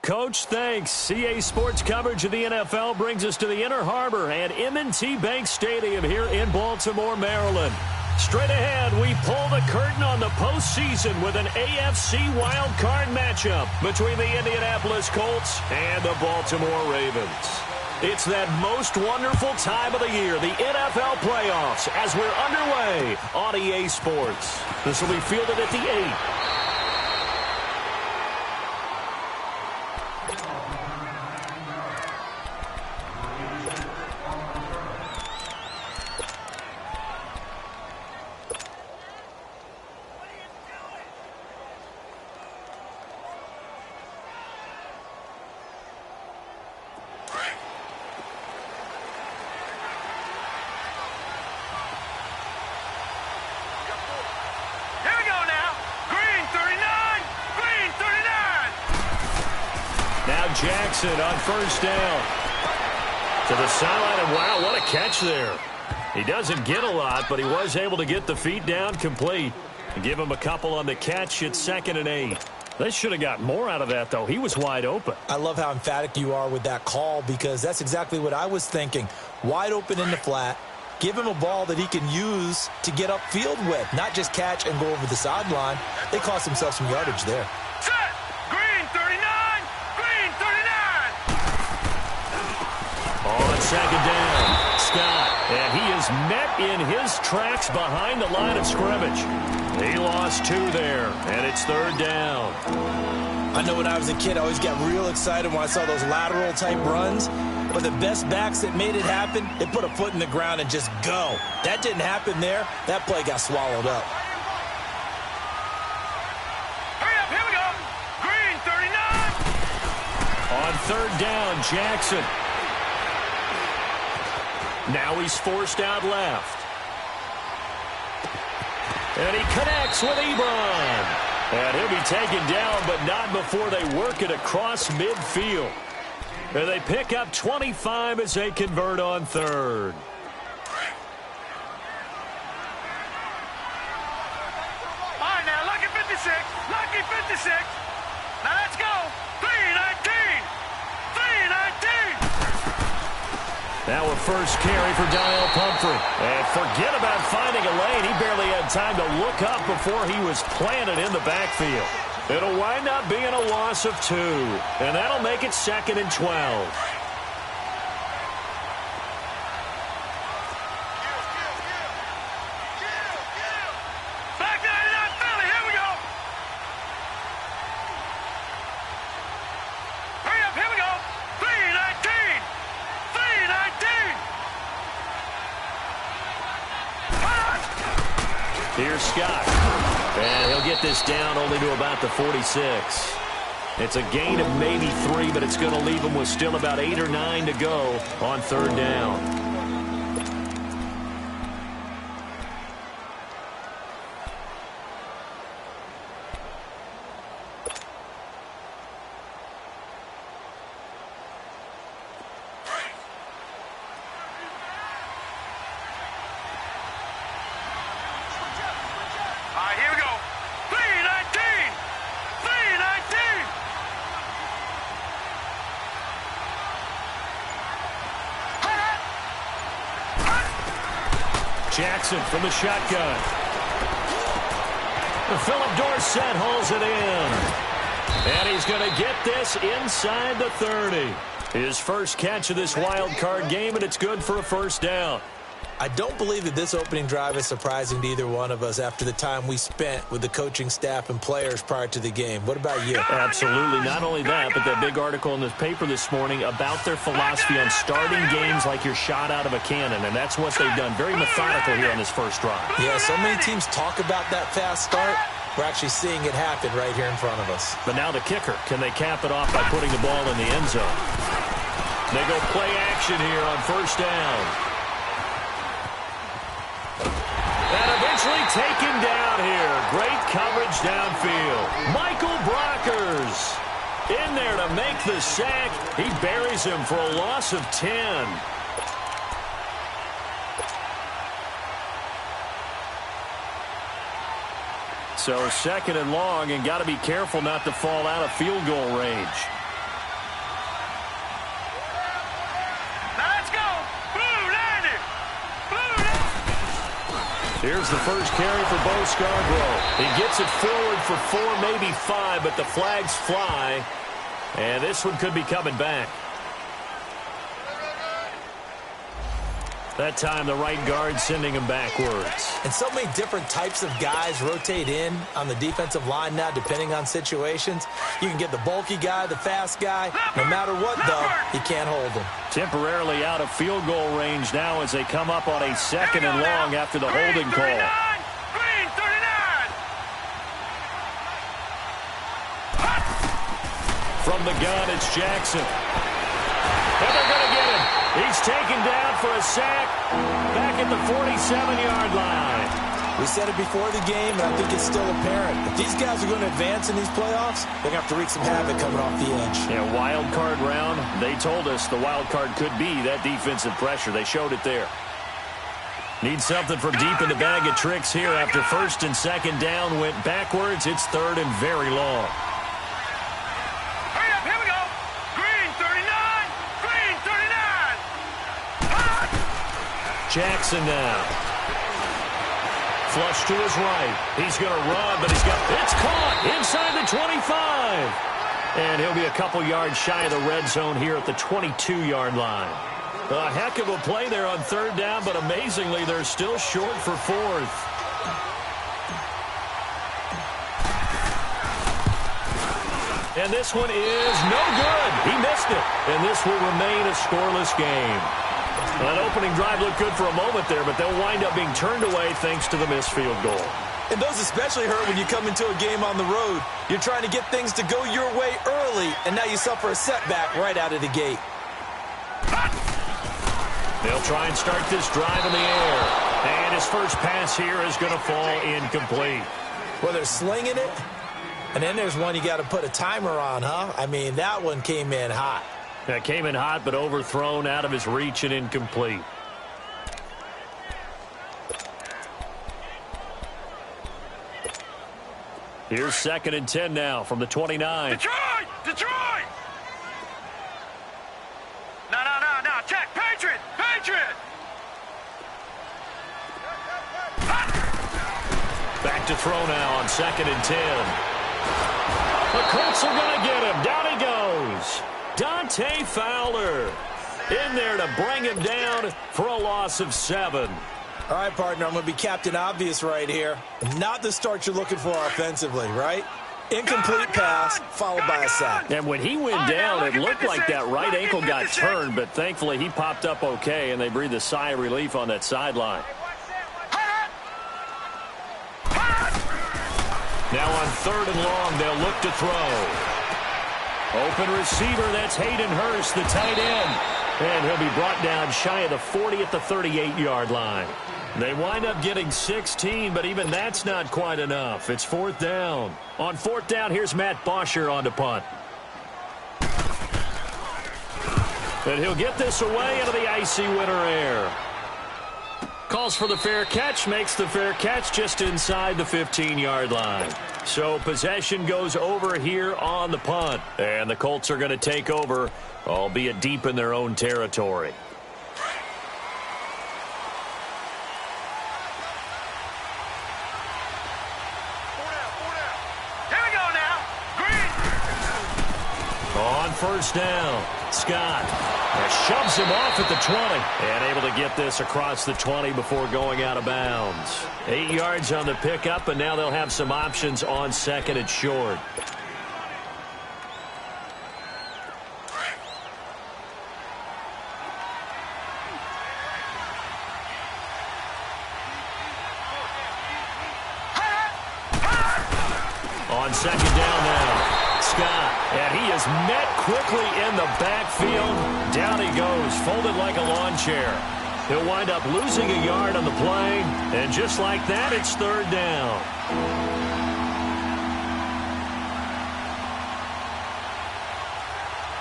Coach. Thanks. CA Sports coverage of the NFL brings us to the Inner Harbor at M&T Bank Stadium here in Baltimore, Maryland. Straight ahead, we pull the curtain on the postseason with an AFC wildcard matchup between the Indianapolis Colts and the Baltimore Ravens. It's that most wonderful time of the year, the NFL playoffs, as we're underway on EA Sports. This will be fielded at the 8. Jackson on first down. To the sideline, and wow, what a catch there. He doesn't get a lot, but he was able to get the feet down complete. And give him a couple on the catch. It's 2nd and 8. They should have got more out of that, though. He was wide open. I love how emphatic you are with that call because that's exactly what I was thinking. Wide open in the flat. Give him a ball that he can use to get upfield with, not just catch and go over the sideline. They cost themselves some yardage there. On 2nd down, Scott, and he is met in his tracks behind the line of scrimmage. He lost 2 there, and it's 3rd down. I know when I was a kid, I always got real excited when I saw those lateral-type runs. But the best backs that made it happen, they put a foot in the ground and just go. That didn't happen there. That play got swallowed up. Hurry up, here we go. Green, 39. On 3rd down, Jackson. Now he's forced out left. And he connects with Ebron. And he'll be taken down, but not before they work it across midfield. And they pick up 25 as they convert on 3rd. All right, now, lucky 56. Lucky 56. Now, let's go. 319. 319. Now a first carry for Daniel Pumphrey. And forget about finding a lane. He barely had time to look up before he was planted in the backfield. It'll wind up being a loss of 2. And that'll make it 2nd and 12. Back 99 Philly. Here we go. Hurry up. Here we go. 319. 319. Here's Scott. And he'll get this down only to about the 46. It's a gain of maybe 3, but it's going to leave him with still about 8 or 9 to go on 3rd down. Jackson from the shotgun. Philip Dorsett hauls it in. And he's going to get this inside the 30. His first catch of this wild card game, and it's good for a first down. I don't believe that this opening drive is surprising to either one of us after the time we spent with the coaching staff and players prior to the game. What about you? Absolutely. Not only that, but that big article in the paper this morning about their philosophy on starting games like you're shot out of a cannon, and that's what they've done. Very methodical here on this first drive. Yeah, so many teams talk about that fast start. We're actually seeing it happen right here in front of us. But now the kicker. Can they cap it off by putting the ball in the end zone? They go play action here on first down. And eventually taken down here. Great coverage downfield. Michael Brockers in there to make the sack. He buries him for a loss of 10. So 2nd and long, and got to be careful not to fall out of field goal range. Here's the first carry for Bo Scarborough. He gets it forward for 4, maybe 5, but the flags fly. And this one could be coming back. That time the right guard sending him backwards. And so many different types of guys rotate in on the defensive line now depending on situations. You can get the bulky guy, the fast guy. No matter what, though, you can't hold him. Temporarily out of field goal range now as they come up on a 2nd and long after the holding call. Green 39. From the gun, it's Jackson. And they're going to get him. He's taken down for a sack back at the 47-yard line. We said it before the game, and I think it's still apparent. If these guys are going to advance in these playoffs, they're going to have to wreak some havoc coming off the edge. Yeah, wild card round. They told us the wild card could be that defensive pressure. They showed it there. Need something from deep in the bag of tricks here after 1st and 2nd down went backwards. It's 3rd and very long. Hurry up, here we go. Green 39. Green 39. Jackson now. Flush to his right. He's going to run, but it's caught inside the 25. And he'll be a couple yards shy of the red zone here at the 22-yard line. A heck of a play there on 3rd down, but amazingly, they're still short for 4th. And this one is no good. He missed it. And this will remain a scoreless game. That opening drive looked good for a moment there, but they'll wind up being turned away thanks to the missed field goal. And those especially hurt when you come into a game on the road. You're trying to get things to go your way early, and now you suffer a setback right out of the gate. They'll try and start this drive in the air. And his first pass here is going to fall incomplete. Well, they're slinging it, and then there's one you got to put a timer on, huh? I mean, that one came in hot. That came in hot, but overthrown out of his reach and incomplete. Here's 2nd and 10 now from the 29. Detroit! Detroit! No. Check. Patriot! Back to throw now on 2nd and 10. The Colts are going to get him. Down he goes. Dante Fowler in there to bring him down for a loss of 7. All right, partner, I'm going to be Captain Obvious right here. Not the start you're looking for offensively, right? Incomplete pass followed by a sack. And when he went down, it looked like that right ankle got turned, but thankfully he popped up okay, and they breathed a sigh of relief on that sideline. Now on 3rd and long, they'll look to throw. Open receiver, that's Hayden Hurst, the tight end. And he'll be brought down shy of the 40 at the 38-yard line. They wind up getting 16, but even that's not quite enough. It's 4th down. On 4th down, here's Matt Bosher on to punt. And he'll get this away into the icy winter air. Calls for the fair catch, makes the fair catch just inside the 15-yard line. So possession goes over here on the punt. And the Colts are going to take over, albeit deep in their own territory. Here we go now. Green. On 1st down, Scott shoves him off at the 20 and able to get this across the 20 before going out of bounds. 8 yards on the pickup, and now they'll have some options on 2nd and short. On 2nd down now, Scott, and he is met quickly in the backfield. Down he goes, folded like a lawn chair. He'll wind up losing a yard on the play, and just like that, it's 3rd down.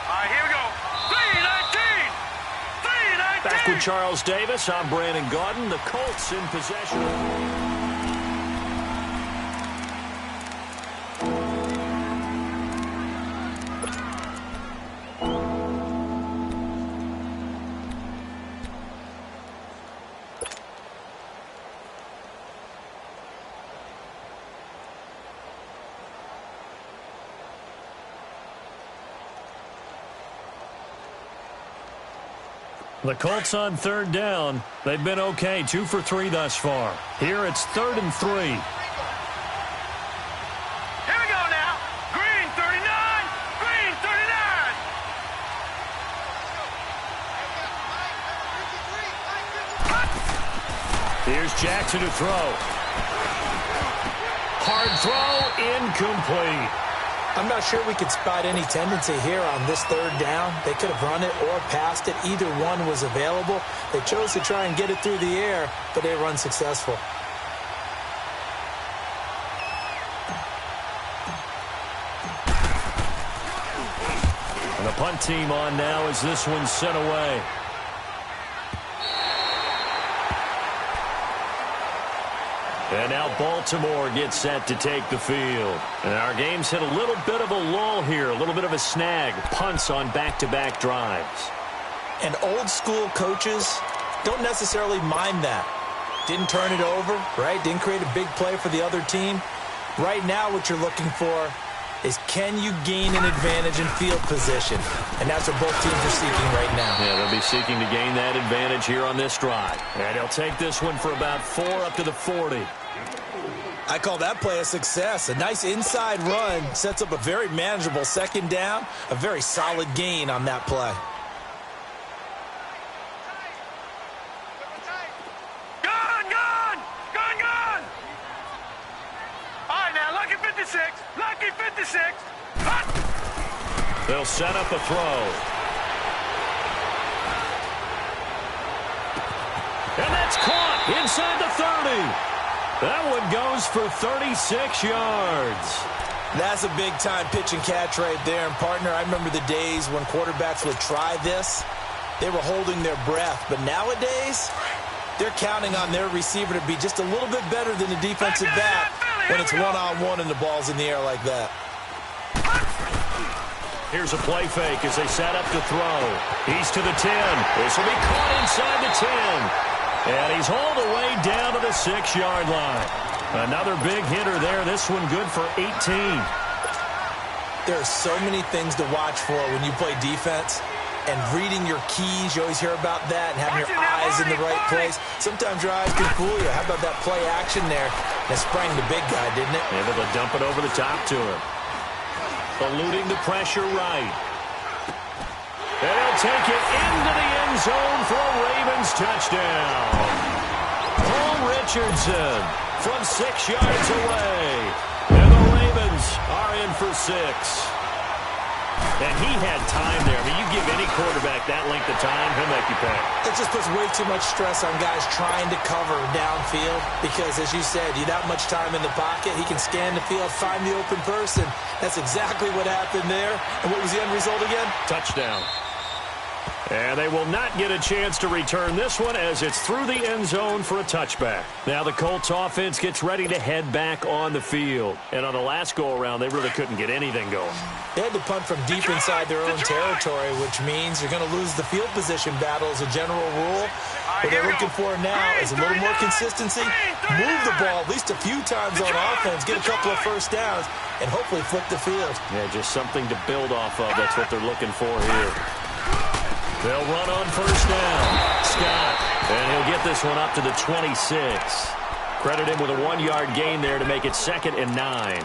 All right, here we go. 3-19. 3-19. Back with Charles Davis, I'm Brandon Gaudin. The Colts in possession. The Colts on third down. They've been okay, 2 for 3 thus far. Here it's 3rd and 3. Here we go now. Green 39. Green 39. Here's Jackson to throw. Hard throw, incomplete. I'm not sure we could spot any tendency here on this 3rd down. They could have run it or passed it. Either one was available. They chose to try and get it through the air, but they were unsuccessful. And the punt team on now as this one's sent away. And now Baltimore gets set to take the field. And our game's hit a little bit of a lull here, a little bit of a snag. Punts on back-to-back drives. And old-school coaches don't necessarily mind that. Didn't turn it over, right? Didn't create a big play for the other team. Right now what you're looking for is can you gain an advantage in field position? And that's what both teams are seeking right now. Yeah, they'll be seeking to gain that advantage here on this drive. And he'll take this one for about 4 up to the 40. I call that play a success. A nice inside run sets up a very manageable 2nd down. A very solid gain on that play. Gone! All right, now, lucky 56. Lucky 56. Hut! They'll set up a throw. And that's caught inside the 30. That one goes for 36 yards. That's a big-time pitch and catch right there. And, partner, I remember the days when quarterbacks would try this. They were holding their breath. But nowadays, they're counting on their receiver to be just a little bit better than the defensive back when it's one-on-one and the ball's in the air like that. Here's a play fake as they set up to throw. He's to the 10. This will be caught inside the 10. And he's hauled away down to the 6-yard line. Another big hitter there. This one good for 18. There are so many things to watch for when you play defense. And reading your keys, you always hear about that, and having your eyes in the right place. Sometimes your eyes can fool you. How about that play action there? That sprang the big guy, didn't it? Able to dump it over the top to him. Eluding the pressure right. And he'll take it into the end zone for a Ravens touchdown. Paul Richardson from 6 yards away. And the Ravens are in for 6. And he had time there. I mean, you give any quarterback that length of time, he'll make you pay. It just puts way too much stress on guys trying to cover downfield because, as you said, you that much time in the pocket, he can scan the field, find the open person. That's exactly what happened there. And what was the end result again? Touchdown. And they will not get a chance to return this one as it's through the end zone for a touchback. Now the Colts offense gets ready to head back on the field. And on the last go-around, they really couldn't get anything going. They had to punt from deep inside their own territory, which means you're going to lose the field position battle as a general rule. What they're looking for now is a little more consistency, move the ball at least a few times on offense, get a couple of first downs, and hopefully flip the field. Yeah, just something to build off of. That's what they're looking for here. They'll run on first down. Scott, and he'll get this one up to the 26. Credit him with a 1-yard gain there to make it 2nd and 9.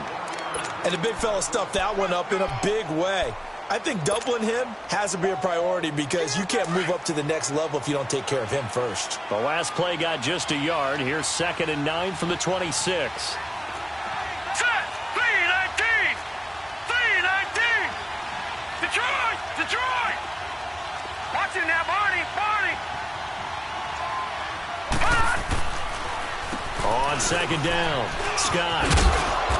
And the big fella stuffed that one up in a big way. I think doubling him has to be a priority because you can't move up to the next level if you don't take care of him first. The last play got just a yard. Here's 2nd and 9 from the 26. Set! 3-19! 3-19! Detroit! Watch it now, Barney! On 2nd down, Scott.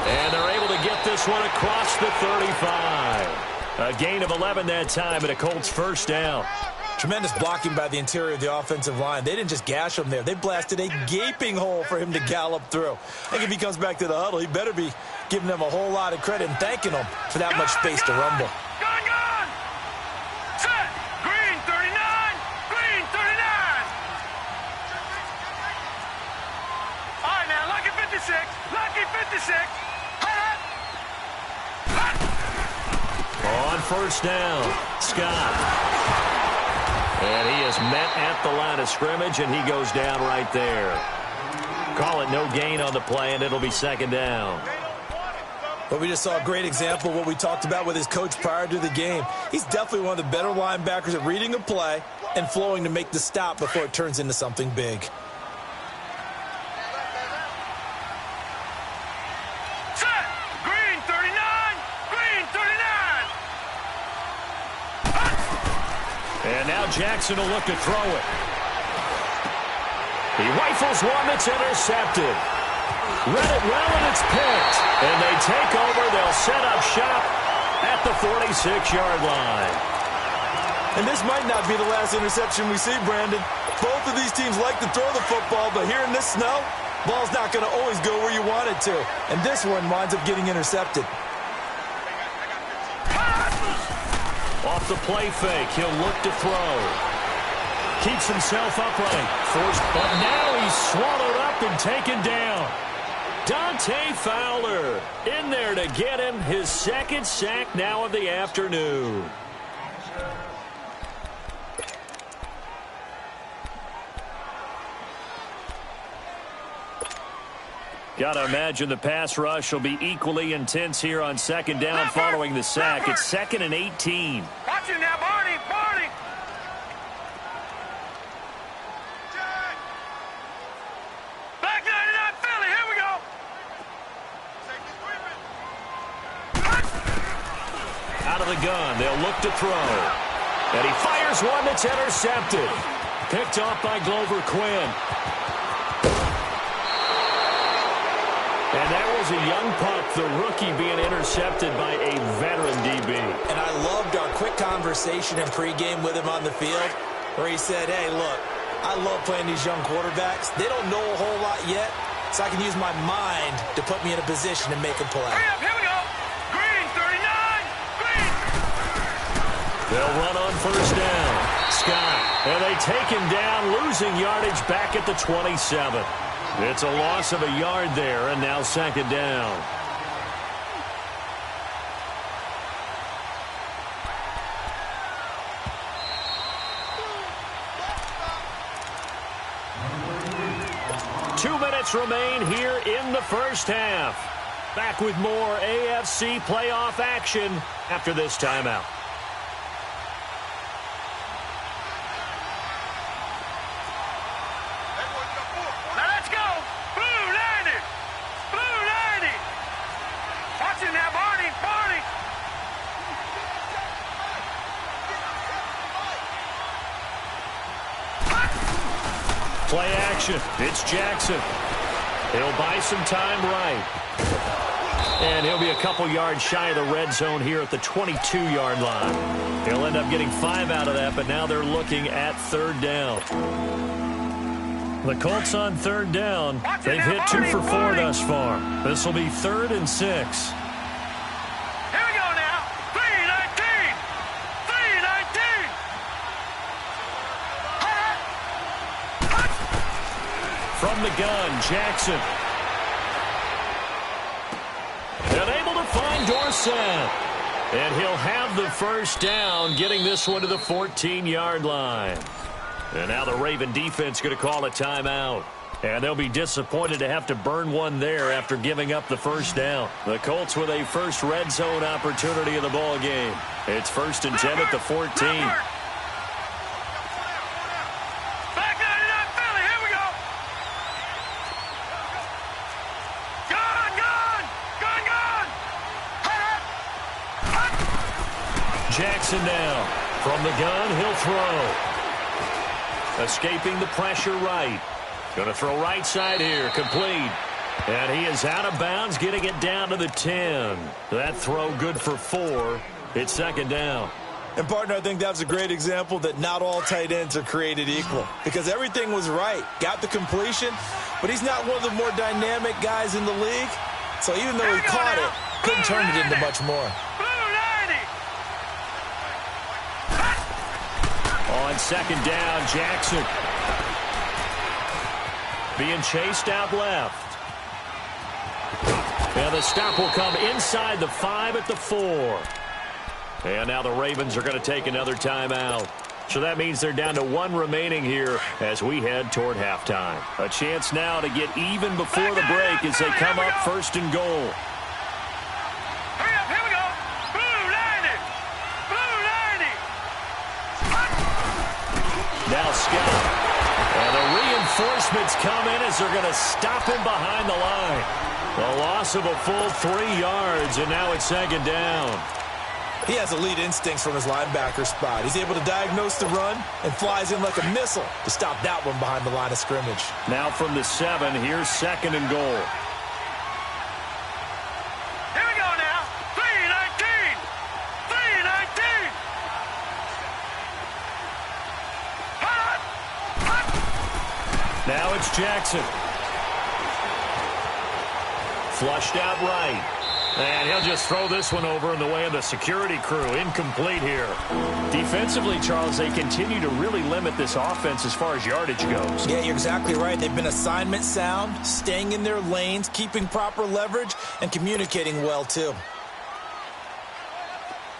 And they're able to get this one across the 35. A gain of 11 that time and a Colts first down. Tremendous blocking by the interior of the offensive line. They didn't just gash him there. They blasted a gaping hole for him to gallop through. I think if he comes back to the huddle, he better be giving them a whole lot of credit and thanking them for that much space to rumble. Gone! Set! Green 39! Green 39! All right, now, lucky 56! Lucky 56! On first down, Scott. And he is met at the line of scrimmage, and he goes down right there. Call it no gain on the play, and it'll be second down. But we just saw a great example of what we talked about with his coach prior to the game. He's definitely one of the better linebackers at reading a play and flowing to make the stop before it turns into something big. Set! Green 39! Green 39! And now Jackson will look to throw it. He rifles one that's intercepted. Read it well, and it's picked. And they take over. They'll set up shop at the 46-yard line. And this might not be the last interception we see, Brandon. Both of these teams like to throw the football, but here in this snow, ball's not going to always go where you want it to. And this one winds up getting intercepted. Off the play fake, he'll look to throw. Keeps himself upright. Forced, but now he's swallowed up and taken down. Dante Fowler in there to get him his second sack now of the afternoon. Got to imagine the pass rush will be equally intense here on second down following the sack. It's 2nd and 18. Watch it now, Barney! Barney! Back 99 Philly, here we go! Out of the gun, they'll look to throw. And he fires one that's intercepted. Picked off by Glover Quinn. And that was a young pup, the rookie being intercepted by a veteran DB. And I loved our quick conversation in pregame with him on the field where he said, hey, look, I love playing these young quarterbacks. They don't know a whole lot yet, so I can use my mind to put me in a position to make a play. Hurry up, here we go! Green 39! Green! They'll run on first down. Scott, and they take him down, losing yardage back at the 27. It's a loss of a yard there, and now second down. Two minutes remain here in the first half. Back with more AFC playoff action after this timeout. Play action. It's Jackson. He'll buy some time right. And he'll be a couple yards shy of the red zone here at the 22-yard line. He'll end up getting 5 out of that, but now they're looking at third down. The Colts on third down. They've hit 2 for 4 thus far. This will be 3rd and 6. From the gun, Jackson. And able to find Dorsett. And he'll have the first down, getting this one to the 14-yard line. And now the Raven defense going to call a timeout. And they'll be disappointed to have to burn one there after giving up the first down. The Colts with a first red zone opportunity in the ball game. It's 1st and 10 at the 14. Jackson now. From the gun, he'll throw. Escaping the pressure right. Going to throw right side here. Complete. And he is out of bounds, getting it down to the 10. That throw good for 4. It's second down. And, partner, I think that was a great example that not all tight ends are created equal. Because everything was right. Got the completion, but he's not one of the more dynamic guys in the league. So even though he caught it, couldn't turn it into much more. On second down, Jackson being chased out left. And the stop will come inside the 5 at the 4. And now the Ravens are going to take another timeout. So that means they're down to 1 remaining here as we head toward halftime. A chance now to get even before the break as they come up first and goal. Hurry up, here we go. Blue 90. Blue 90. Now Scott. And the reinforcements come in as they're going to stop him behind the line. The loss of a full 3 yards, and now it's second down. He has elite instincts from his linebacker spot. He's able to diagnose the run and flies in like a missile to stop that one behind the line of scrimmage. Now from the 7, here's second and goal. Here we go now. 3-19. 3-19. Hot. Hot. Now it's Jackson. Flushed out right. And he'll just throw this one over in the way of the security crew. Incomplete here. Defensively, Charles, they continue to really limit this offense as far as yardage goes. Yeah, you're exactly right. They've been assignment sound, staying in their lanes, keeping proper leverage, and communicating well, too.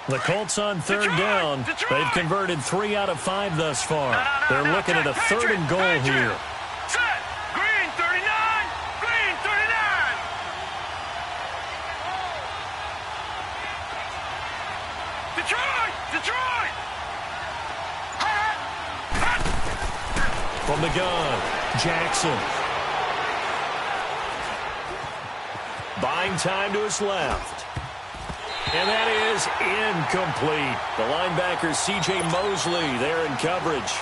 The Colts on third down. They've converted 3 out of 5 thus far. They're looking at a third and goal here. Set. Green 39. Green 39. Detroit! Detroit! Hot! Hot! From the gun, Jackson. Buying time to his left. And that is incomplete. The linebacker, C.J. Mosley, there in coverage.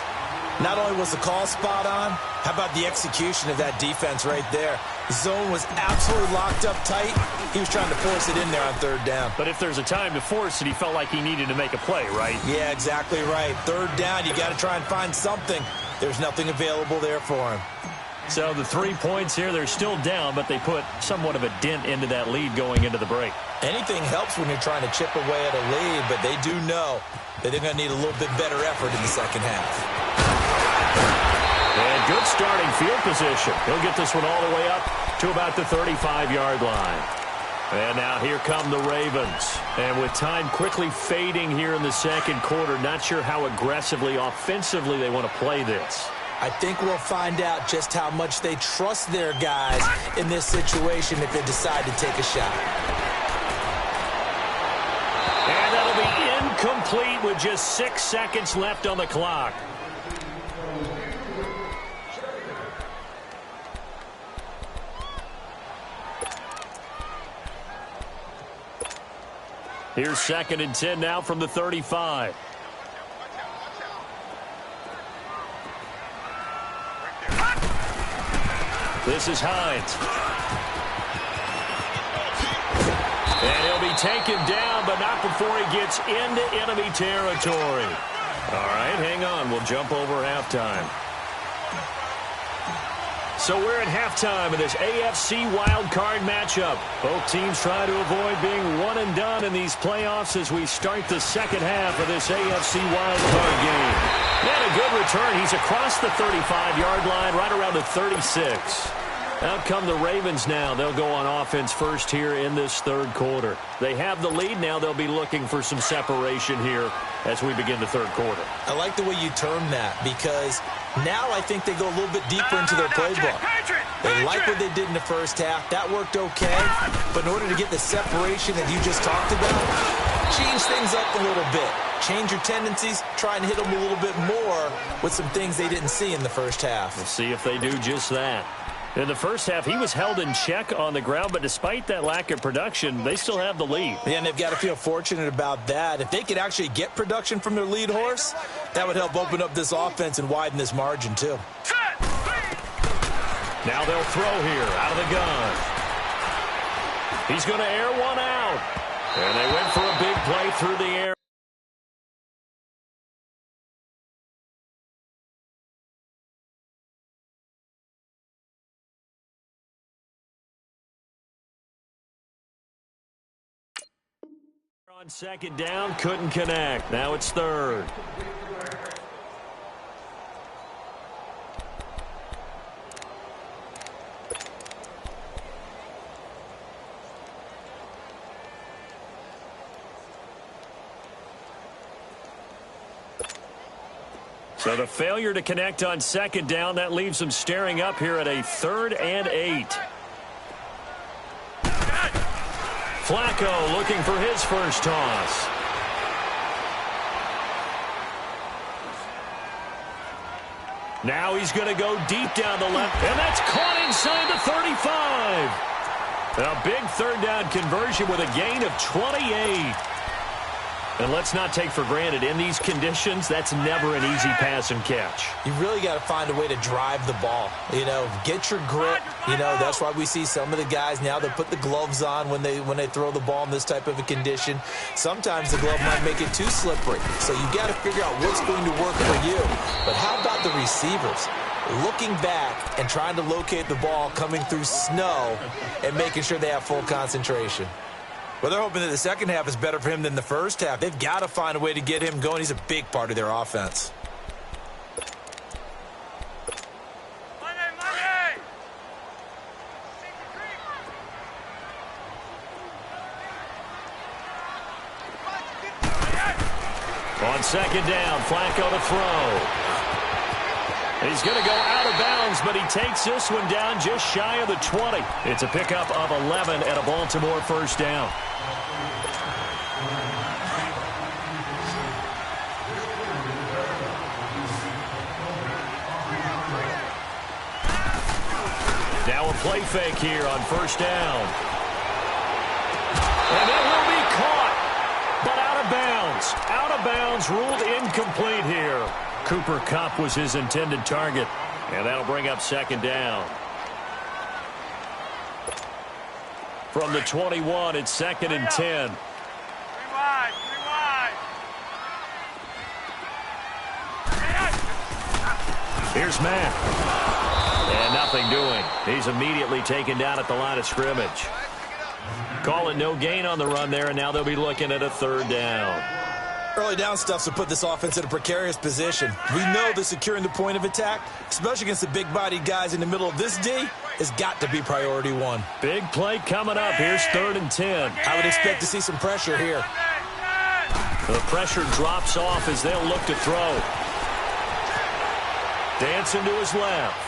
Not only was the call spot on, how about the execution of that defense right there? The zone was absolutely locked up tight. He was trying to force it in there on third down. But if there's a time to force it, he felt like he needed to make a play, right? Yeah, exactly right. Third down, you got to try and find something. There's nothing available there for him. So the 3 points here, they're still down, but they put somewhat of a dent into that lead going into the break. Anything helps when you're trying to chip away at a lead, but they do know that they're going to need a little bit better effort in the second half. And good starting field position. He'll get this one all the way up to about the 35-yard line. And now here come the Ravens. And with time quickly fading here in the second quarter, not sure how aggressively, offensively they want to play this. I think we'll find out just how much they trust their guys in this situation if they decide to take a shot. And that'll be incomplete with just 6 seconds left on the clock. Here's second and 10 now from the 35. This is Hines. And he'll be taken down, but not before he gets into enemy territory. All right, hang on. We'll jump over halftime. So we're at halftime in this AFC wildcard matchup. Both teams try to avoid being one and done in these playoffs as we start the second half of this AFC wildcard game. And a good return. He's across the 35-yard line, right around the 36. Out come the Ravens now. They'll go on offense first here in this third quarter. They have the lead now. They'll be looking for some separation here as we begin the third quarter. I like the way you term that because now I think they go a little bit deeper into their playbook. They like what they did in the first half. That worked okay. But in order to get the separation that you just talked about, change things up a little bit. Change your tendencies. Try and hit them a little bit more with some things they didn't see in the first half. We'll see if they do just that. In the first half, he was held in check on the ground, but despite that lack of production, they still have the lead. Yeah, and they've got to feel fortunate about that. If they could actually get production from their lead horse, that would help open up this offense and widen this margin, too. Now they'll throw here out of the gun. He's going to air one out. And they went for a big play through the air. On second down, couldn't connect. Now it's third. So the failure to connect on second down, that leaves them staring up here at a 3rd and 8. Flacco looking for his first toss. Now he's going to go deep down the left, and that's caught inside the 35. A big 3rd down conversion with a gain of 28. And let's not take for granted, in these conditions, that's never an easy pass and catch. You really got to find a way to drive the ball. You know, get your grip. You know, that's why we see some of the guys now that put the gloves on when they throw the ball in this type of a condition. Sometimes the glove might make it too slippery. So you got to figure out what's going to work for you. But how about the receivers? Looking back and trying to locate the ball coming through snow and making sure they have full concentration. Well, they're hoping that the second half is better for him than the first half. They've got to find a way to get him going. He's a big part of their offense. On second down, Flacco to throw. He's going to go out of bounds, but he takes this one down just shy of the 20. It's a pickup of 11 and a Baltimore first down. Now a play fake here on first down. And it will be caught, but out of bounds. Out of bounds, ruled incomplete here. Cooper Kupp was his intended target, and that'll bring up second down. From the 21, it's 2nd and 10. Three wide. Here's Matt. And nothing doing. He's immediately taken down at the line of scrimmage. Call it no gain on the run there, and now they'll be looking at a 3rd down. Early down stuff to put this offense in a precarious position. We know that securing the point of attack, especially against the big-bodied guys in the middle of this D, has got to be priority one. Big play coming up. Here's 3rd and 10. I would expect to see some pressure here. The pressure drops off as they'll look to throw. Dancing to his left.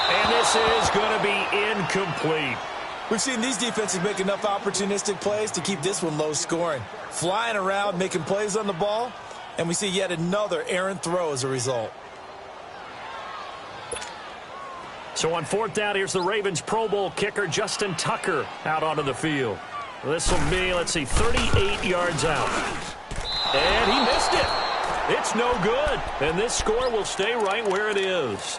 And this is going to be incomplete. We've seen these defenses make enough opportunistic plays to keep this one low scoring. Flying around, making plays on the ball, and we see yet another errant throw as a result. So on 4th down, here's the Ravens Pro Bowl kicker, Justin Tucker, out onto the field. This will be, 38 yards out. And he missed it. It's no good. And this score will stay right where it is.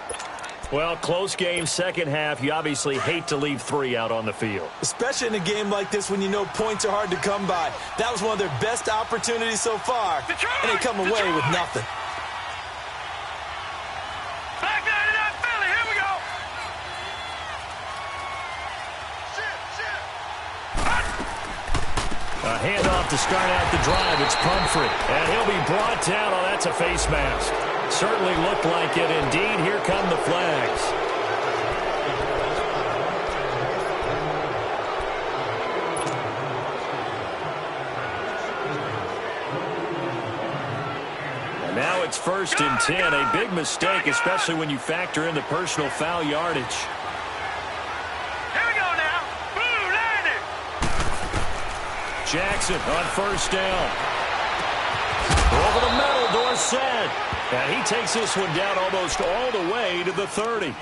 Well, close game, second half. You obviously hate to leave 3 out on the field. Especially in a game like this when you know points are hard to come by. That was one of their best opportunities so far, and they come away with nothing. Back down to that Philly. Here we go. A handoff to start out the drive. It's Pumphrey. And he'll be brought down. Oh, that's a face mask. Certainly looked like it. Indeed, here come the flags. And now it's 1st and 10. A big mistake, especially when you factor in the personal foul yardage. Here we go now. Boom, landed. Jackson on 1st down. Over the middle, Dorsett. And he takes this one down almost all the way to the 30.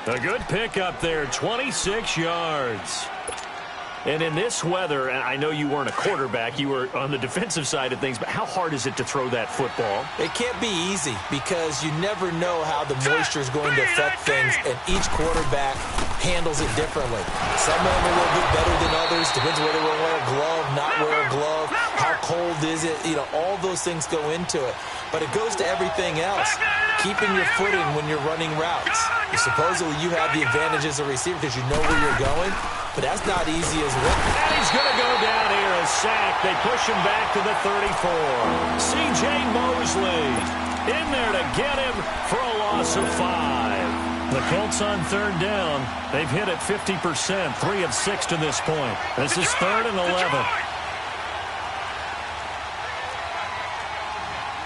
A good pickup there, 26 yards. And in this weather, and I know you weren't a quarterback, you were on the defensive side of things, but how hard is it to throw that football? It can't be easy because you never know how the moisture is going to affect things, and each quarterback handles it differently. Some of them are a little bit better than others. Depends whether they wear a glove, not wear a glove, how cold is it. You know, all those things go into it. But it goes to everything else. Keeping your footing when you're running routes. Supposedly you have the advantage as a receiver because you know where you're going, but that's not easy as well. And he's going to go down here, a sack. They push him back to the 34. C.J. Mosley in there to get him for a loss of 5. The Colts on 3rd down. They've hit it 50%, 3 of 6 to this point. This is 3rd and 11.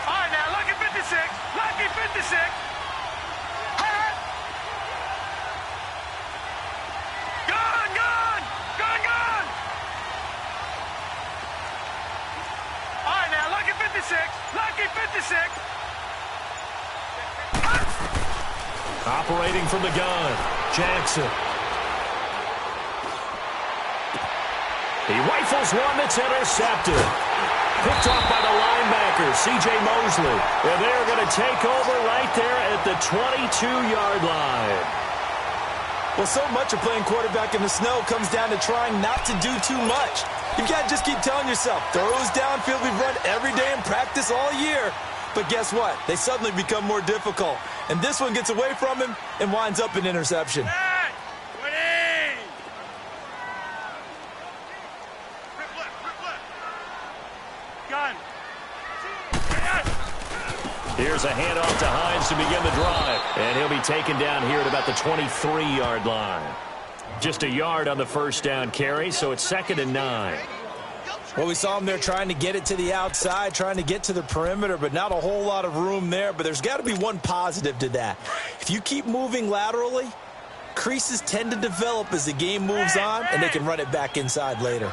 All right, now 56. Gone, gone, gone, gone. All right, now, lucky 56. Lucky 56. Operating from the gun, Jackson. He rifles one that's intercepted. Picked off by the linebacker, C.J. Mosley. And they're going to take over right there at the 22-yard line. Well, so much of playing quarterback in the snow comes down to trying not to do too much. You've got to just keep telling yourself, throws downfield we've run every day in practice all year. But guess what? They suddenly become more difficult. And this one gets away from him and winds up an interception. Here's a handoff to Hines to begin the drive. And he'll be taken down here at about the 23-yard line. Just a yard on the first down carry, so it's 2nd and 9. Well, we saw him there trying to get it to the outside, trying to get to the perimeter, but not a whole lot of room there. But there's got to be one positive to that. If you keep moving laterally, creases tend to develop as the game moves on, and they can run it back inside later.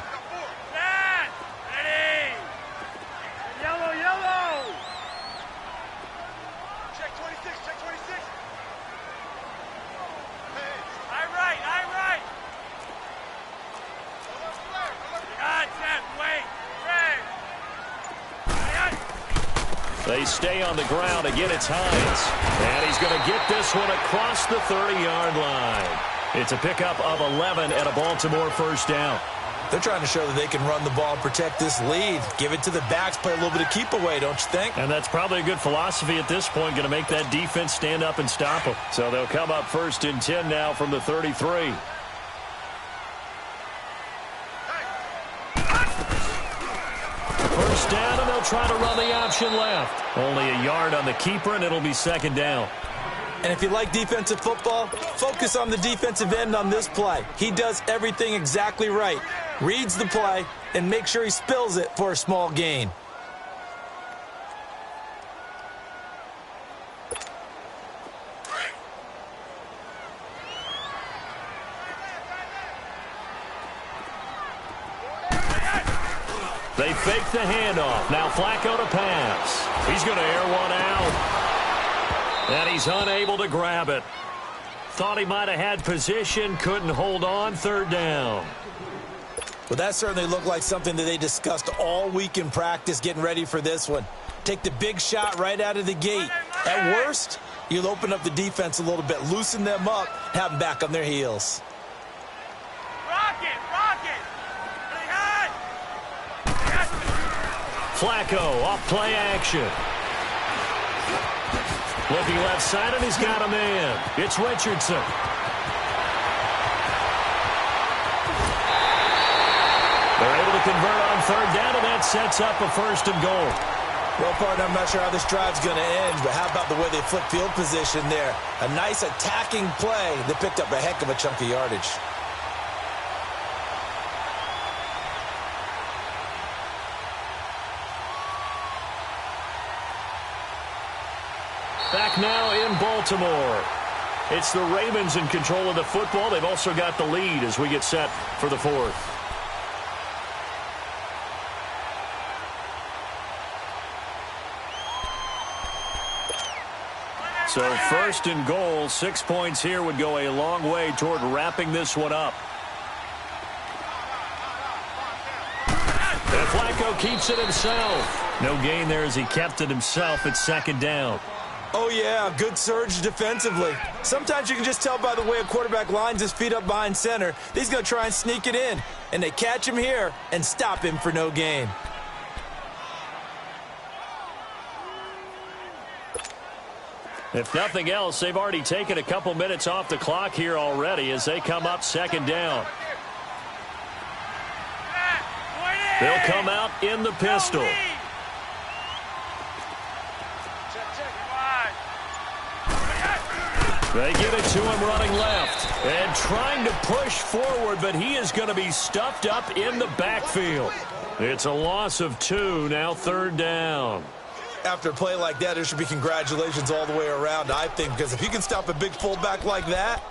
They stay on the ground. Again, it's Hines. And he's going to get this one across the 30-yard line. It's a pickup of 11 and a Baltimore first down. They're trying to show that they can run the ball and protect this lead. Give it to the backs, play a little bit of keep away, don't you think? And that's probably a good philosophy at this point, going to make that defense stand up and stop them. So they'll come up 1st and 10 now from the 33. First down, and they'll try to run the option left. Only a yard on the keeper, and it'll be 2nd down. And if you like defensive football, focus on the defensive end on this play. He does everything exactly right. Reads the play and makes sure he spills it for a small gain. They fake the handoff. Now Flacco to pass. He's going to air one out. And he's unable to grab it. Thought he might have had position, couldn't hold on. 3rd down. Well, that certainly looked like something that they discussed all week in practice getting ready for this one. Take the big shot right out of the gate. At worst, you'll open up the defense a little bit, loosen them up, have them back on their heels. Flacco off play action. Looking left side, and he's got a man. It's Richardson. They're able to convert on 3rd down, and that sets up a 1st and goal. Well, partner, I'm not sure how this drive's going to end, but how about the way they flip field position there? A nice attacking play that picked up a heck of a chunk of yardage. Back now in Baltimore. It's the Ravens in control of the football. They've also got the lead as we get set for the 4th. So 1st and goal, 6 points here would go a long way toward wrapping this one up. And Flacco keeps it himself. No gain there as he kept it himself at 2nd down. Oh, yeah, good surge defensively. Sometimes you can just tell by the way a quarterback lines his feet up behind center. He's going to try and sneak it in. And they catch him here and stop him for no gain. If nothing else, they've already taken a couple minutes off the clock here already as they come up 2nd down. They'll come out in the pistol. They give it to him running left and trying to push forward, but he is going to be stuffed up in the backfield. It's a loss of 2, now 3rd down. After a play like that, there should be congratulations all the way around, I think, because if you can stop a big fullback like that,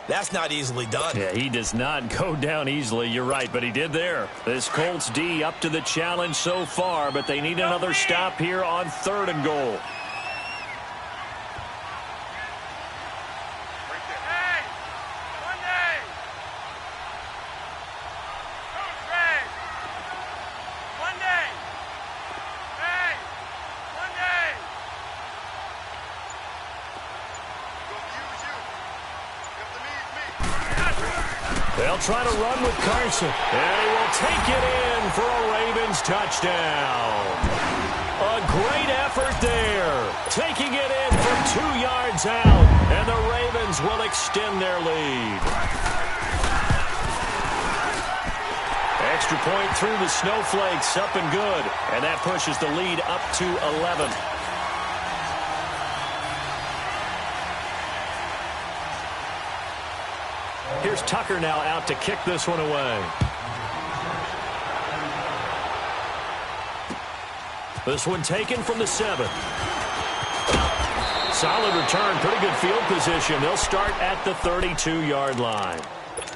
that's not easily done. Yeah, he does not go down easily. You're right, but he did there. This Colts D up to the challenge so far, but they need another stop here on 3rd and goal. They'll try to run with Carson, and he will take it in for a Ravens touchdown. A great effort there, taking it in from 2 yards out, and the Ravens will extend their lead. Extra point through the snowflakes, up and good, and that pushes the lead up to 11. Here's Tucker now out to kick this one away. This one taken from the 7. Solid return, pretty good field position. They'll start at the 32-yard line.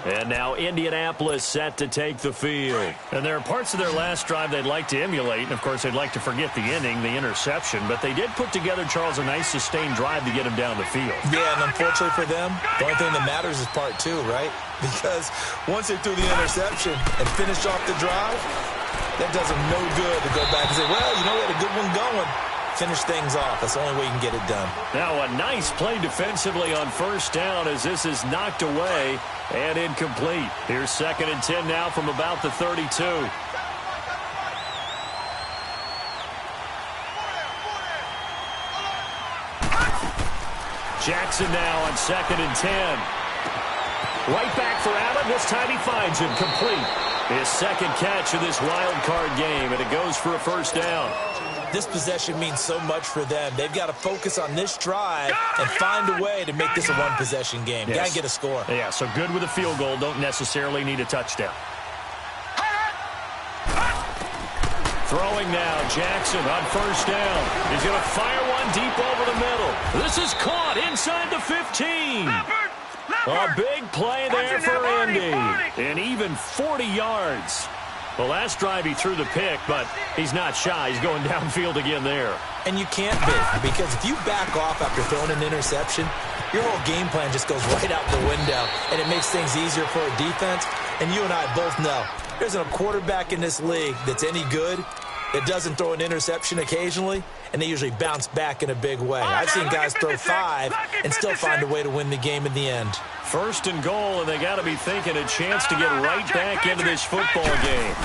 And now Indianapolis set to take the field. And there are parts of their last drive they'd like to emulate. And, of course, they'd like to forget the inning, the interception. But they did put together, Charles, a nice sustained drive to get him down the field. Yeah, and unfortunately for them, the only thing that matters is part 2, right? Because once they threw the interception and finished off the drive, that does them no good to go back and say, well, you know, we had a good one going. Finish things off. That's the only way you can get it done. Now a nice play defensively on 1st down as this is knocked away and incomplete. Here's 2nd and 10 now from about the 32. Jackson now on 2nd and 10. Right back for Allen. This time he finds him complete. His 2nd catch of this wild card game, and it goes for a 1st down. This possession means so much for them. They've got to focus on this drive and find a way to make this a one-possession game. Yes. Got to get a score. Yeah, so good with a field goal. Don't necessarily need a touchdown. Throwing now, Jackson on 1st down. He's going to fire one deep over the middle. This is caught inside the 15. A big play there for Indy. And even 40 yards. The last drive he threw the pick, but he's not shy. He's going downfield again there. And you can't be, because if you back off after throwing an interception, your whole game plan just goes right out the window, and it makes things easier for a defense. And you and I both know there's a quarterback in this league that's any good that doesn't throw an interception occasionally, and they usually bounce back in a big way. I've seen guys throw 5 and still find a way to win the game in the end. 1st and goal, and they got to be thinking a chance to get right back into this football game.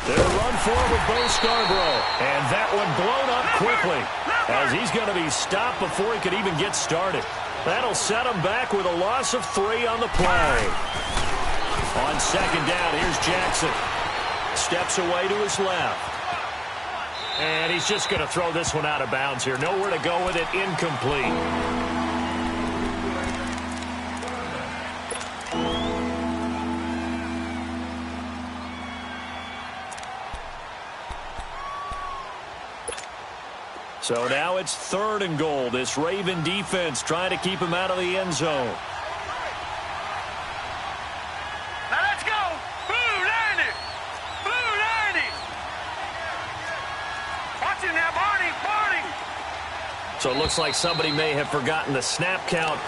They'll run forward with Bo Scarborough, and that one blown up quickly as he's going to be stopped before he could even get started. That'll set him back with a loss of 3 on the play. On 2nd down, here's Jackson. Steps away to his left. And he's just going to throw this one out of bounds here. Nowhere to go with it. Incomplete. So now it's 3rd and goal. This Raven defense trying to keep him out of the end zone. Now let's go. Blue 90. Blue 90. Watch it now, Barney. Barney. So it looks like somebody may have forgotten the snap count,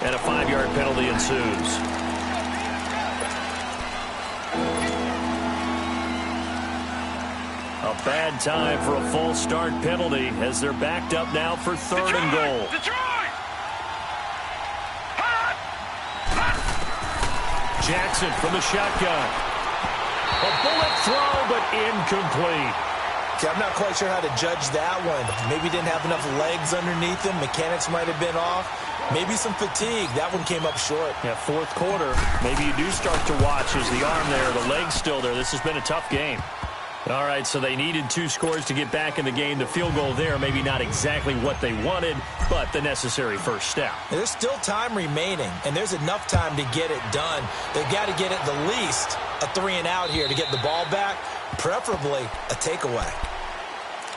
and a 5-yard penalty ensues. A bad time for a false start penalty as they're backed up now for 3rd and goal. Detroit. Jackson from the shotgun. A bullet throw, but incomplete. Okay, I'm not quite sure how to judge that one. Maybe didn't have enough legs underneath him. Mechanics might have been off. Maybe some fatigue. That one came up short. Yeah, 4th quarter. Maybe you do start to watch as the arm there, the leg's still there. This has been a tough game. All right, so they needed 2 scores to get back in the game. The field goal there, maybe not exactly what they wanted, but the necessary first step. There's still time remaining, and there's enough time to get it done. They've got to get it the least a 3-and-out here to get the ball back, preferably a takeaway.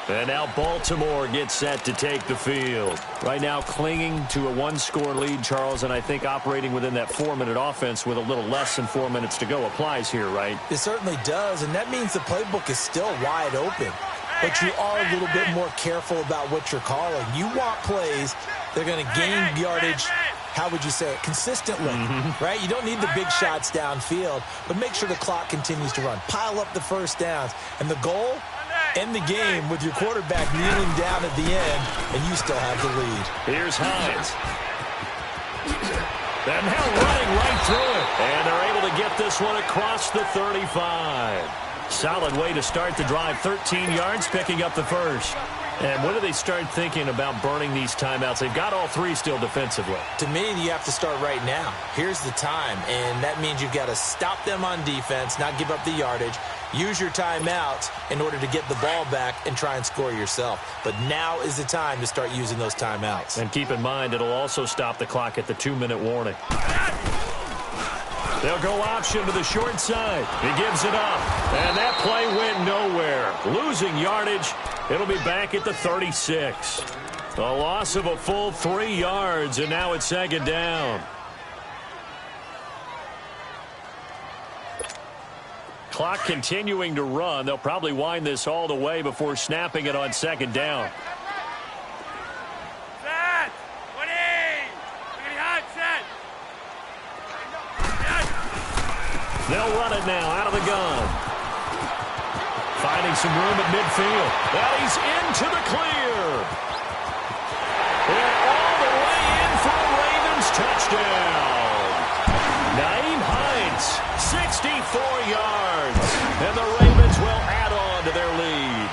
And now Baltimore gets set to take the field. Right now clinging to a one-score lead, Charles, and I think operating within that 4-minute offense with a little less than 4 minutes to go applies here, right? It certainly does, and that means the playbook is still wide open. But you are a little bit more careful about what you're calling. You want plays that are going to gain yardage, how would you say it, consistently, right? You don't need the big shots downfield, but make sure the clock continues to run. Pile up the first downs. And the goal, end the game with your quarterback kneeling down at the end, and you still have the lead. Here's Hines. And now running right through it. And they're able to get this one across the 35. Solid way to start the drive. 13 yards, picking up the first. And when do they start thinking about burning these timeouts? They've got all three still defensively. To me, you have to start right now. Here's the time, and that means you've got to stop them on defense, not give up the yardage, use your timeouts in order to get the ball back and try and score yourself. But now is the time to start using those timeouts. And keep in mind, it'll also stop the clock at the 2-minute warning. They'll go option to the short side. He gives it up. And that play went nowhere. Losing yardage. It'll be back at the 36. A loss of a full 3 yards, and now it's second down. Clock continuing to run. They'll probably wind this all the way before snapping it on second down. They'll run it now out of the gun. Finding some room at midfield. Well, he's into the clear. And all the way in for a Ravens touchdown. Nyheim Hines, 64 yards. And the Ravens will add on to their lead.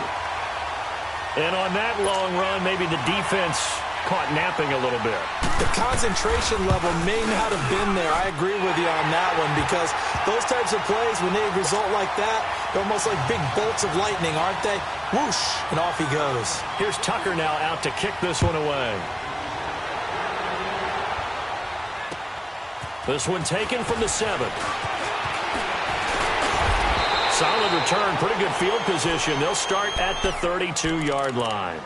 And on that long run, maybe the defense caught napping a little bit. The concentration level may not have been there. I agree with you on that one, because those types of plays, when they result like that, they're almost like big bolts of lightning, aren't they? Whoosh, and off he goes. Here's Tucker now out to kick this one away. This one taken from the 7. Solid return, pretty good field position. They'll start at the 32-yard line.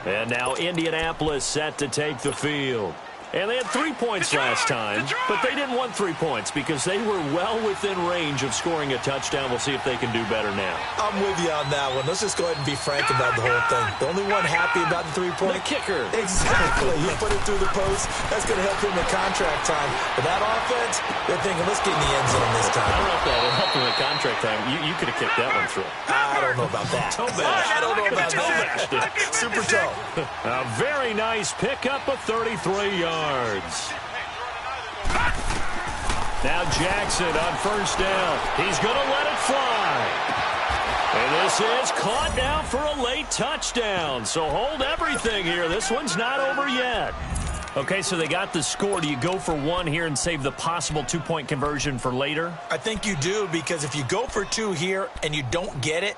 And now Indianapolis set to take the field. And they had 3 points last time, but they didn't want 3 points because they were well within range of scoring a touchdown. We'll see if they can do better now. I'm with you on that one. Let's just go ahead and be frank about the whole thing. The only one happy about the 3-point. The kicker. Exactly. You put it through the post. That's going to help him in contract time. But that offense, they're thinking, let's get in the end zone this time. I don't know if that will help him in contract time. You could have kicked that one through. I don't know about that. Toe bash. I don't know about that. Super toe. A very nice pickup of 33 yards. Now Jackson on first down. He's going to let it fly. And this is caught now for a late touchdown. So hold everything here. This one's not over yet. Okay, so they got the score. Do you go for one here and save the possible 2-point conversion for later? I think you do, because if you go for 2 here and you don't get it,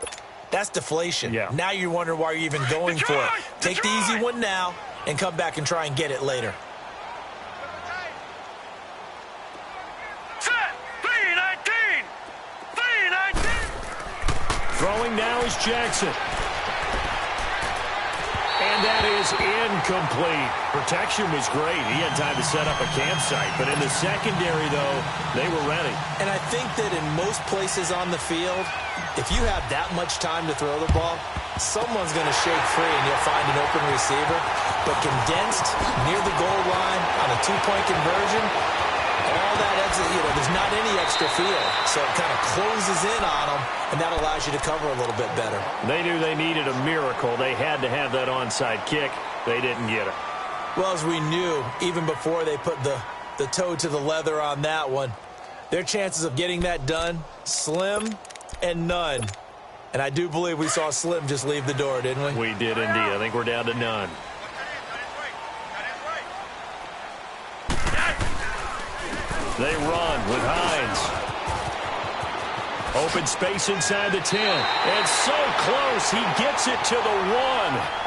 that's deflation. Yeah. Now you're wondering why you're even going for it. Take the easy one now and come back and try and get it later. Throwing now is Jackson. And that is incomplete. Protection was great. He had time to set up a campsite. But in the secondary, though, they were ready. And I think that in most places on the field, if you have that much time to throw the ball, someone's going to shake free and you'll find an open receiver. But condensed, near the goal line, on a 2-point conversion, all that extra, there's not any extra field. So it kind of closes in on them, and that allows you to cover a little bit better. They knew they needed a miracle. They had to have that onside kick. They didn't get it. Well, as we knew, even before they put the toe to the leather on that one, their chances of getting that done, slim and none. And I do believe we saw Slim just leave the door, didn't we? We did indeed. I think we're down to none. They run with Hines. Open space inside the 10. And so close, he gets it to the 1.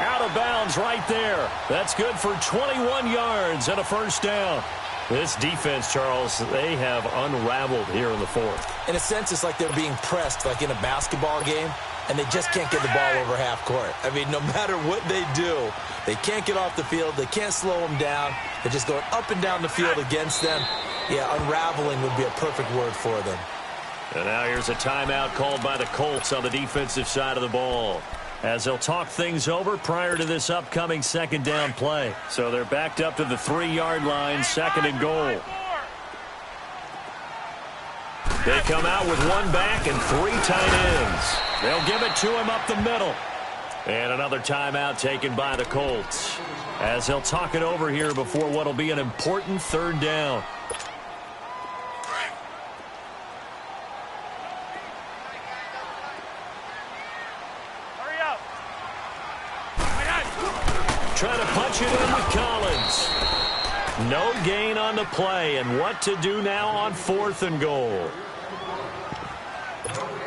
Out of bounds right there. That's good for 21 yards and a first down. This defense, Charles, they have unraveled here in the 4th. In a sense, it's like they're being pressed, like in a basketball game. and they just can't get the ball over half court. I mean, no matter what they do, they can't get off the field. They can't slow them down. They're just going up and down the field against them. Yeah, unraveling would be a perfect word for them. And now here's a timeout called by the Colts on the defensive side of the ball, as they'll talk things over prior to this upcoming second down play. So they're backed up to the 3-yard line, second and goal. They come out with one back and 3 tight ends. They'll give it to him up the middle. And another timeout taken by the Colts, as they'll talk it over here before what will be an important third down. Hurry up. Trying to punch it in with Collins. No gain on the play, and what to do now on 4th and goal.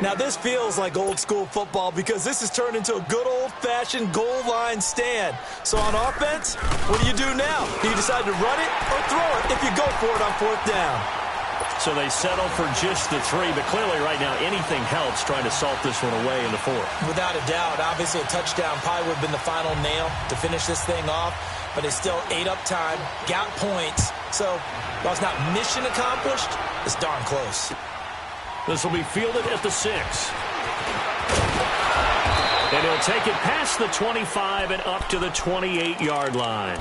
Now, this feels like old-school football because this has turned into a good old-fashioned goal line stand. So on offense, what do you do now? Do you decide to run it or throw it if you go for it on 4th down? So they settle for just the 3, but clearly right now anything helps trying to salt this one away in the 4th. Without a doubt, obviously a touchdown probably would have been the final nail to finish this thing off, but they still ate up time, got points. So while it's not mission accomplished, it's darn close. This will be fielded at the 6. And he'll take it past the 25 and up to the 28-yard line.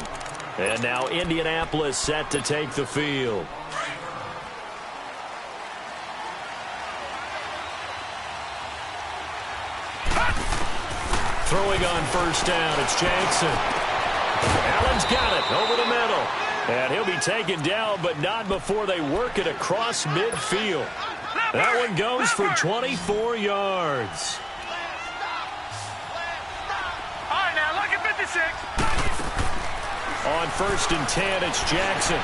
And now Indianapolis set to take the field. Throwing on first down, it's Jackson. Allen's got it over the middle. And he'll be taken down, but not before they work it across midfield. That one goes for 24 yards. All right, now, look at 56. On 1st and 10, it's Jackson.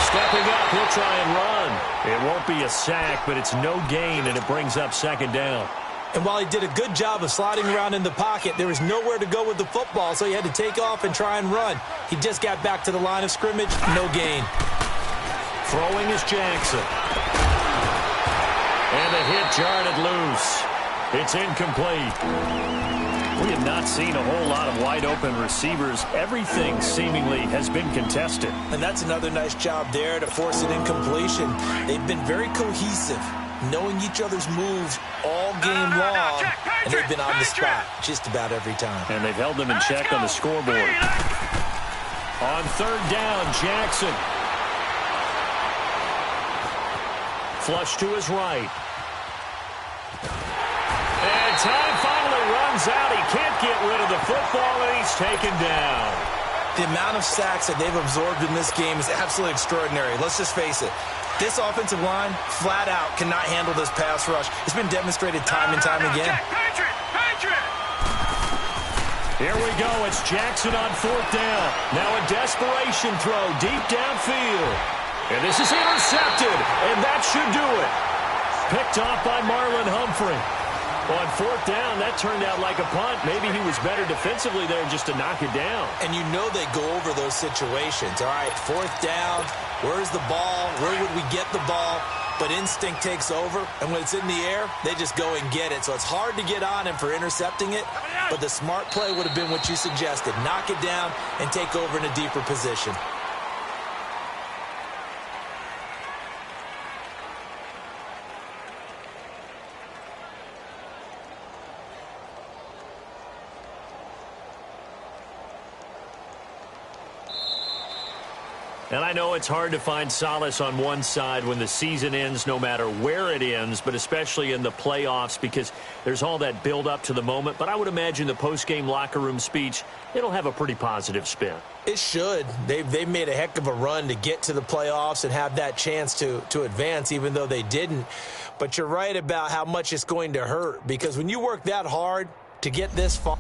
Stepping up, he'll try and run. It won't be a sack, but it's no gain, and it brings up second down. And while he did a good job of sliding around in the pocket, there was nowhere to go with the football, so he had to take off and try and run. He just got back to the line of scrimmage, no gain. Throwing is Jackson. And the hit jarred it loose. It's incomplete. We have not seen a whole lot of wide-open receivers. Everything seemingly has been contested. And that's another nice job there to force an incompletion. They've been very cohesive, knowing each other's moves all game long, and they've been on the spot just about every time. And they've held them in check on the scoreboard. On 3rd down, Jackson. Flush to his right. And time finally runs out. He can't get rid of the football, and he's taken down. The amount of sacks that they've absorbed in this game is absolutely extraordinary. Let's just face it. This offensive line, flat out, cannot handle this pass rush. It's been demonstrated time and time again. Here we go. It's Jackson on 4th down. Now a desperation throw deep downfield. And this is intercepted, and that should do it. Picked off by Marlon Humphrey. On 4th down, that turned out like a punt. Maybe he was better defensively there just to knock it down. And you know they go over those situations. All right, 4th down, where's the ball? Where would we get the ball? But instinct takes over, and when it's in the air, they just go and get it. So it's hard to get on him for intercepting it, but the smart play would have been what you suggested. Knock it down and take over in a deeper position. And I know it's hard to find solace on one side when the season ends, no matter where it ends, but especially in the playoffs because there's all that build up to the moment. But I would imagine the post-game locker room speech, it'll have a pretty positive spin. It should. They've made a heck of a run to get to the playoffs and have that chance to advance, even though they didn't. But you're right about how much it's going to hurt because when you work that hard to get this far,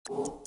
you